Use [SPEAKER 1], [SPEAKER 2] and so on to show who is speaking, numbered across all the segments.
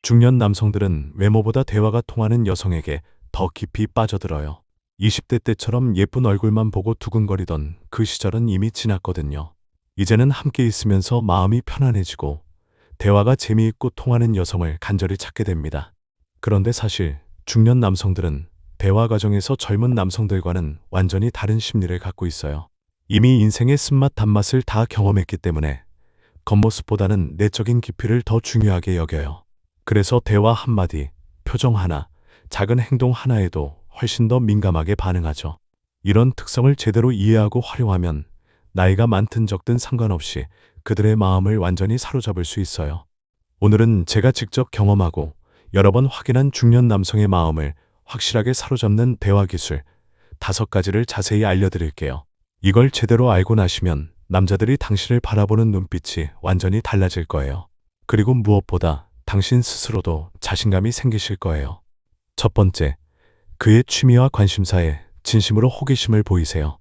[SPEAKER 1] 중년 남성들은 외모보다 대화가 통하는 여성에게 더 깊이 빠져들어요. 20대 때처럼 예쁜 얼굴만 보고 두근거리던 그 시절은 이미 지났거든요. 이제는 함께 있으면서 마음이 편안해지고 대화가 재미있고 통하는 여성을 간절히 찾게 됩니다. 그런데 사실 중년 남성들은 대화 과정에서 젊은 남성들과는 완전히 다른 심리를 갖고 있어요. 이미 인생의 쓴맛 단맛을 다 경험했기 때문에 겉모습보다는 내적인 깊이를 더 중요하게 여겨요. 그래서 대화 한마디, 표정 하나, 작은 행동 하나에도 훨씬 더 민감하게 반응하죠. 이런 특성을 제대로 이해하고 활용하면 나이가 많든 적든 상관없이 그들의 마음을 완전히 사로잡을 수 있어요. 오늘은 제가 직접 경험하고 여러 번 확인한 중년 남성의 마음을 확실하게 사로잡는 대화 기술 5가지를 자세히 알려드릴게요. 이걸 제대로 알고 나시면 남자들이 당신을 바라보는 눈빛이 완전히 달라질 거예요. 그리고 무엇보다 당신 스스로도 자신감이 생기실 거예요. 첫 번째, 그의 취미와 관심사에 진심으로 호기심을 보이세요.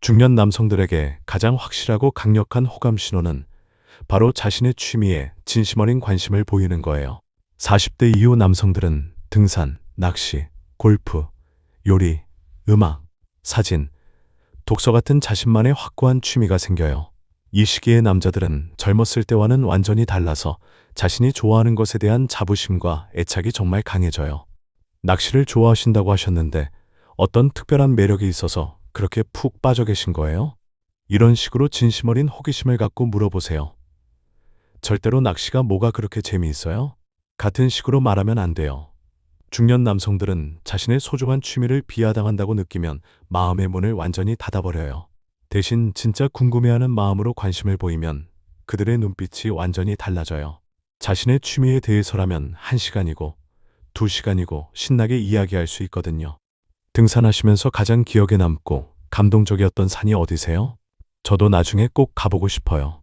[SPEAKER 1] 중년 남성들에게 가장 확실하고 강력한 호감 신호는 바로 자신의 취미에 진심 어린 관심을 보이는 거예요. 40대 이후 남성들은 등산, 낚시, 골프, 요리, 음악, 사진, 독서 같은 자신만의 확고한 취미가 생겨요. 이 시기의 남자들은 젊었을 때와는 완전히 달라서 자신이 좋아하는 것에 대한 자부심과 애착이 정말 강해져요. 낚시를 좋아하신다고 하셨는데 어떤 특별한 매력이 있어서 그렇게 푹 빠져 계신 거예요? 이런 식으로 진심 어린 호기심을 갖고 물어보세요. 절대로 낚시가 뭐가 그렇게 재미있어요? 같은 식으로 말하면 안 돼요. 중년 남성들은 자신의 소중한 취미를 비하당한다고 느끼면 마음의 문을 완전히 닫아버려요. 대신 진짜 궁금해하는 마음으로 관심을 보이면 그들의 눈빛이 완전히 달라져요. 자신의 취미에 대해서라면 1시간이고 2시간이고 신나게 이야기할 수 있거든요. 등산하시면서 가장 기억에 남고 감동적이었던 산이 어디세요? 저도 나중에 꼭 가보고 싶어요.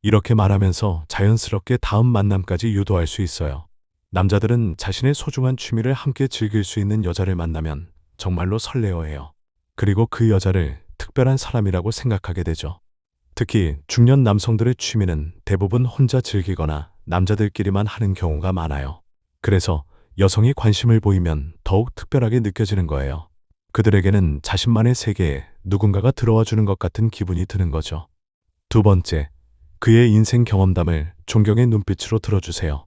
[SPEAKER 1] 이렇게 말하면서 자연스럽게 다음 만남까지 유도할 수 있어요. 남자들은 자신의 소중한 취미를 함께 즐길 수 있는 여자를 만나면 정말로 설레어해요. 그리고 그 여자를 특별한 사람이라고 생각하게 되죠. 특히 중년 남성들의 취미는 대부분 혼자 즐기거나 남자들끼리만 하는 경우가 많아요. 그래서 여성이 관심을 보이면 더욱 특별하게 느껴지는 거예요. 그들에게는 자신만의 세계에 누군가가 들어와 주는 것 같은 기분이 드는 거죠. 두 번째, 그의 인생 경험담을 존경의 눈빛으로 들어주세요.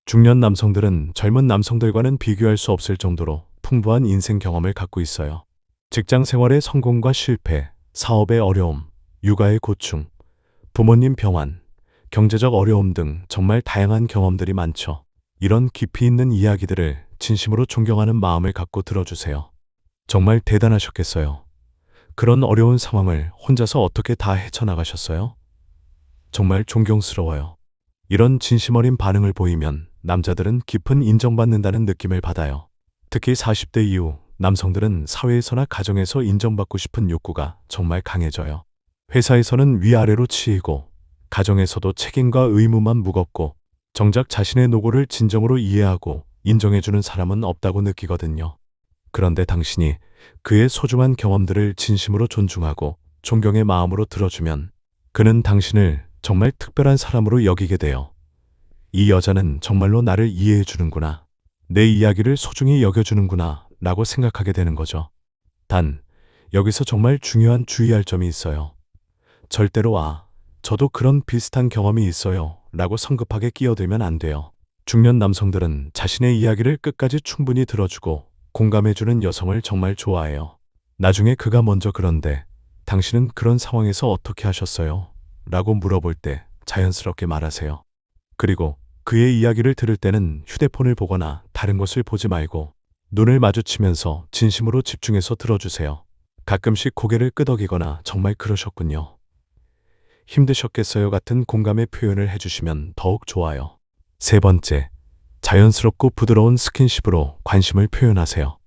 [SPEAKER 1] 중년 남성들은 젊은 남성들과는 비교할 수 없을 정도로 풍부한 인생 경험을 갖고 있어요. 직장 생활의 성공과 실패, 사업의 어려움, 육아의 고충, 부모님 병환, 경제적 어려움 등 정말 다양한 경험들이 많죠. 이런 깊이 있는 이야기들을 진심으로 존경하는 마음을 갖고 들어주세요. 정말 대단하셨겠어요. 그런 어려운 상황을 혼자서 어떻게 다 헤쳐나가셨어요? 정말 존경스러워요. 이런 진심 어린 반응을 보이면 남자들은 깊은 인정받는다는 느낌을 받아요. 특히 40대 이후 남성들은 사회에서나 가정에서 인정받고 싶은 욕구가 정말 강해져요. 회사에서는 위아래로 치이고 가정에서도 책임과 의무만 무겁고 정작 자신의 노고를 진정으로 이해하고 인정해주는 사람은 없다고 느끼거든요. 그런데 당신이 그의 소중한 경험들을 진심으로 존중하고 존경의 마음으로 들어주면 그는 당신을 정말 특별한 사람으로 여기게 돼요. 이 여자는 정말로 나를 이해해 주는구나. 내 이야기를 소중히 여겨주는구나 라고 생각하게 되는 거죠. 단, 여기서 정말 중요한 주의할 점이 있어요. 절대로 저도 그런 비슷한 경험이 있어요 라고 성급하게 끼어들면 안 돼요. 중년 남성들은 자신의 이야기를 끝까지 충분히 들어주고 공감해주는 여성을 정말 좋아해요. 나중에 그가 먼저 그런데 당신은 그런 상황에서 어떻게 하셨어요? 라고 물어볼 때 자연스럽게 말하세요. 그리고 그의 이야기를 들을 때는 휴대폰을 보거나 다른 것을 보지 말고 눈을 마주치면서 진심으로 집중해서 들어주세요. 가끔씩 고개를 끄덕이거나 정말 그러셨군요. 힘드셨겠어요 같은 공감의 표현을 해주시면 더욱 좋아요. 세 번째, 자연스럽고 부드러운 스킨십으로 관심을 표현하세요.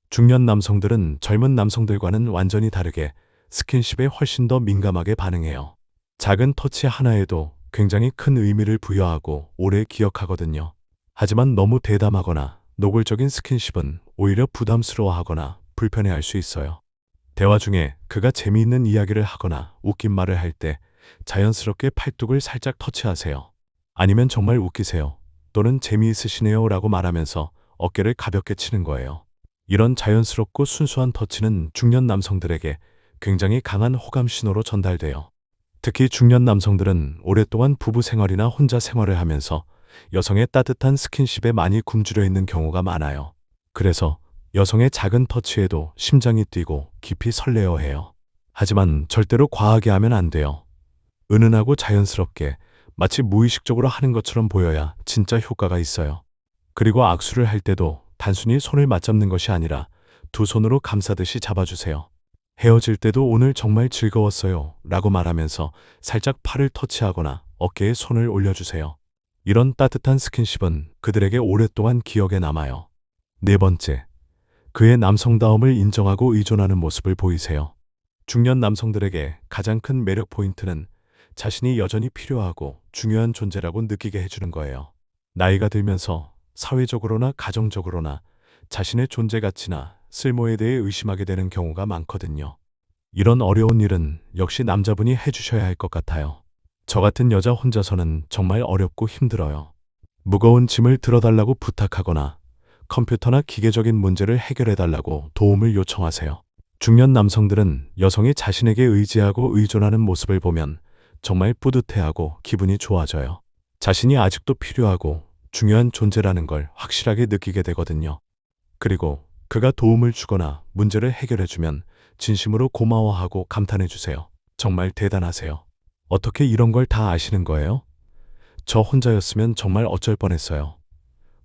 [SPEAKER 1] 중년 남성들은 젊은 남성들과는 완전히 다르게 스킨십에 훨씬 더 민감하게 반응해요. 작은 터치 하나에도 굉장히 큰 의미를 부여하고 오래 기억하거든요. 하지만 너무 대담하거나 노골적인 스킨십은 오히려 부담스러워하거나 불편해할 수 있어요. 대화 중에 그가 재미있는 이야기를 하거나 웃긴 말을 할 때 자연스럽게 팔뚝을 살짝 터치하세요. 아니면 정말 웃기세요. 또는 재미있으시네요 라고 말하면서 어깨를 가볍게 치는 거예요. 이런 자연스럽고 순수한 터치는 중년 남성들에게 굉장히 강한 호감 신호로 전달돼요. 특히 중년 남성들은 오랫동안 부부 생활이나 혼자 생활을 하면서 여성의 따뜻한 스킨십에 많이 굶주려 있는 경우가 많아요. 그래서 여성의 작은 터치에도 심장이 뛰고 깊이 설레어 해요. 하지만 절대로 과하게 하면 안 돼요. 은은하고 자연스럽게 마치 무의식적으로 하는 것처럼 보여야 진짜 효과가 있어요. 그리고 악수를 할 때도 단순히 손을 맞잡는 것이 아니라 두 손으로 감싸듯이 잡아주세요. 헤어질 때도 오늘 정말 즐거웠어요 라고 말하면서 살짝 팔을 터치하거나 어깨에 손을 올려주세요. 이런 따뜻한 스킨십은 그들에게 오랫동안 기억에 남아요. 네 번째, 그의 남성다움을 인정하고 의존하는 모습을 보이세요. 중년 남성들에게 가장 큰 매력 포인트는 자신이 여전히 필요하고 중요한 존재라고 느끼게 해주는 거예요. 나이가 들면서 사회적으로나 가정적으로나 자신의 존재 가치나 쓸모에 대해 의심하게 되는 경우가 많거든요. 이런 어려운 일은 역시 남자분이 해주셔야 할 것 같아요. 저 같은 여자 혼자서는 정말 어렵고 힘들어요. 무거운 짐을 들어달라고 부탁하거나 컴퓨터나 기계적인 문제를 해결해달라고 도움을 요청하세요. 중년 남성들은 여성이 자신에게 의지하고 의존하는 모습을 보면 정말 뿌듯해하고 기분이 좋아져요. 자신이 아직도 필요하고 중요한 존재라는 걸 확실하게 느끼게 되거든요. 그리고 그가 도움을 주거나 문제를 해결해주면 진심으로 고마워하고 감탄해주세요. 정말 대단하세요. 어떻게 이런 걸 다 아시는 거예요? 저 혼자였으면 정말 어쩔 뻔했어요.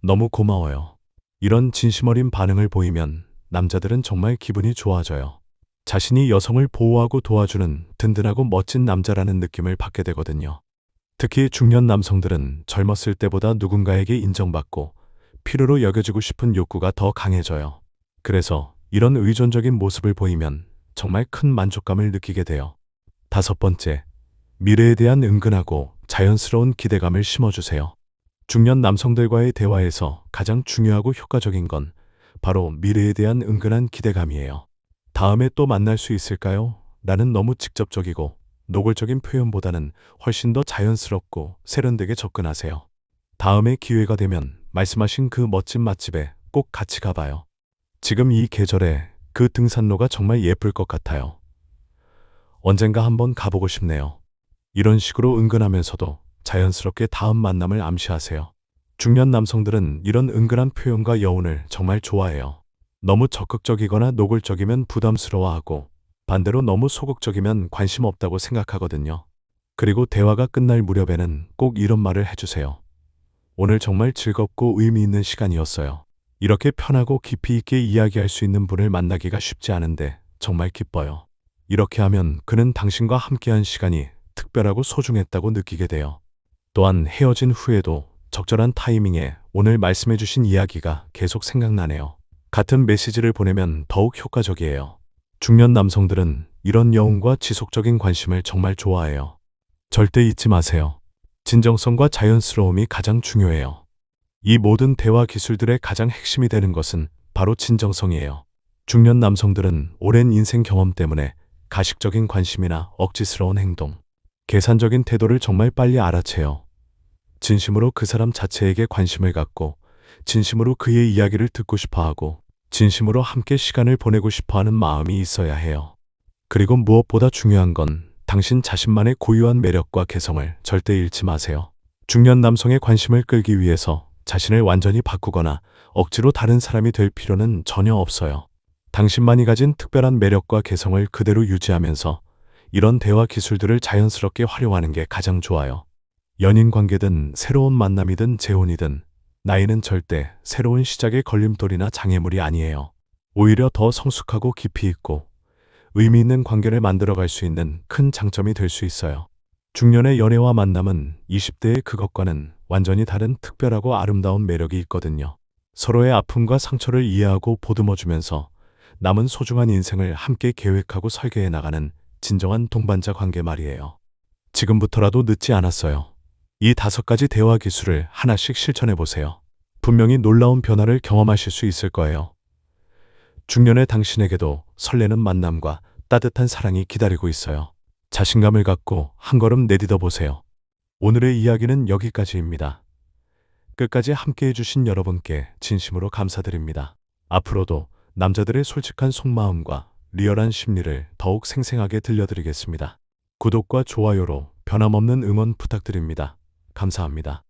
[SPEAKER 1] 너무 고마워요. 이런 진심 어린 반응을 보이면 남자들은 정말 기분이 좋아져요. 자신이 여성을 보호하고 도와주는 든든하고 멋진 남자라는 느낌을 받게 되거든요. 특히 중년 남성들은 젊었을 때보다 누군가에게 인정받고 필요로 여겨지고 싶은 욕구가 더 강해져요. 그래서 이런 의존적인 모습을 보이면 정말 큰 만족감을 느끼게 돼요. 다섯 번째, 미래에 대한 은근하고 자연스러운 기대감을 심어주세요. 중년 남성들과의 대화에서 가장 중요하고 효과적인 건 바로 미래에 대한 은근한 기대감이에요. 다음에 또 만날 수 있을까요? 라는 너무 직접적이고 노골적인 표현보다는 훨씬 더 자연스럽고 세련되게 접근하세요. 다음에 기회가 되면 말씀하신 그 멋진 맛집에 꼭 같이 가봐요. 지금 이 계절에 그 등산로가 정말 예쁠 것 같아요. 언젠가 한번 가보고 싶네요. 이런 식으로 은근하면서도 자연스럽게 다음 만남을 암시하세요. 중년 남성들은 이런 은근한 표현과 여운을 정말 좋아해요. 너무 적극적이거나 노골적이면 부담스러워하고 반대로 너무 소극적이면 관심 없다고 생각하거든요. 그리고 대화가 끝날 무렵에는 꼭 이런 말을 해주세요. 오늘 정말 즐겁고 의미 있는 시간이었어요. 이렇게 편하고 깊이 있게 이야기할 수 있는 분을 만나기가 쉽지 않은데 정말 기뻐요. 이렇게 하면 그는 당신과 함께한 시간이 특별하고 소중했다고 느끼게 돼요. 또한 헤어진 후에도 적절한 타이밍에 오늘 말씀해주신 이야기가 계속 생각나네요. 같은 메시지를 보내면 더욱 효과적이에요. 중년 남성들은 이런 여운과 지속적인 관심을 정말 좋아해요. 절대 잊지 마세요. 진정성과 자연스러움이 가장 중요해요. 이 모든 대화 기술들의 가장 핵심이 되는 것은 바로 진정성이에요. 중년 남성들은 오랜 인생 경험 때문에 가식적인 관심이나 억지스러운 행동, 계산적인 태도를 정말 빨리 알아채요. 진심으로 그 사람 자체에게 관심을 갖고 진심으로 그의 이야기를 듣고 싶어하고 진심으로 함께 시간을 보내고 싶어하는 마음이 있어야 해요. 그리고 무엇보다 중요한 건 당신 자신만의 고유한 매력과 개성을 절대 잃지 마세요. 중년 남성의 관심을 끌기 위해서 자신을 완전히 바꾸거나 억지로 다른 사람이 될 필요는 전혀 없어요. 당신만이 가진 특별한 매력과 개성을 그대로 유지하면서 이런 대화 기술들을 자연스럽게 활용하는 게 가장 좋아요. 연인 관계든 새로운 만남이든 재혼이든 나이는 절대 새로운 시작의 걸림돌이나 장애물이 아니에요. 오히려 더 성숙하고 깊이 있고 의미 있는 관계를 만들어갈 수 있는 큰 장점이 될 수 있어요. 중년의 연애와 만남은 20대의 그것과는 완전히 다른 특별하고 아름다운 매력이 있거든요. 서로의 아픔과 상처를 이해하고 보듬어주면서 남은 소중한 인생을 함께 계획하고 설계해 나가는 진정한 동반자 관계 말이에요. 지금부터라도 늦지 않았어요. 이 5가지 대화 기술을 하나씩 실천해 보세요. 분명히 놀라운 변화를 경험하실 수 있을 거예요. 중년의 당신에게도 설레는 만남과 따뜻한 사랑이 기다리고 있어요. 자신감을 갖고 한 걸음 내딛어 보세요. 오늘의 이야기는 여기까지입니다. 끝까지 함께 해주신 여러분께 진심으로 감사드립니다. 앞으로도 남자들의 솔직한 속마음과 리얼한 심리를 더욱 생생하게 들려드리겠습니다. 구독과 좋아요로 변함없는 응원 부탁드립니다. 감사합니다.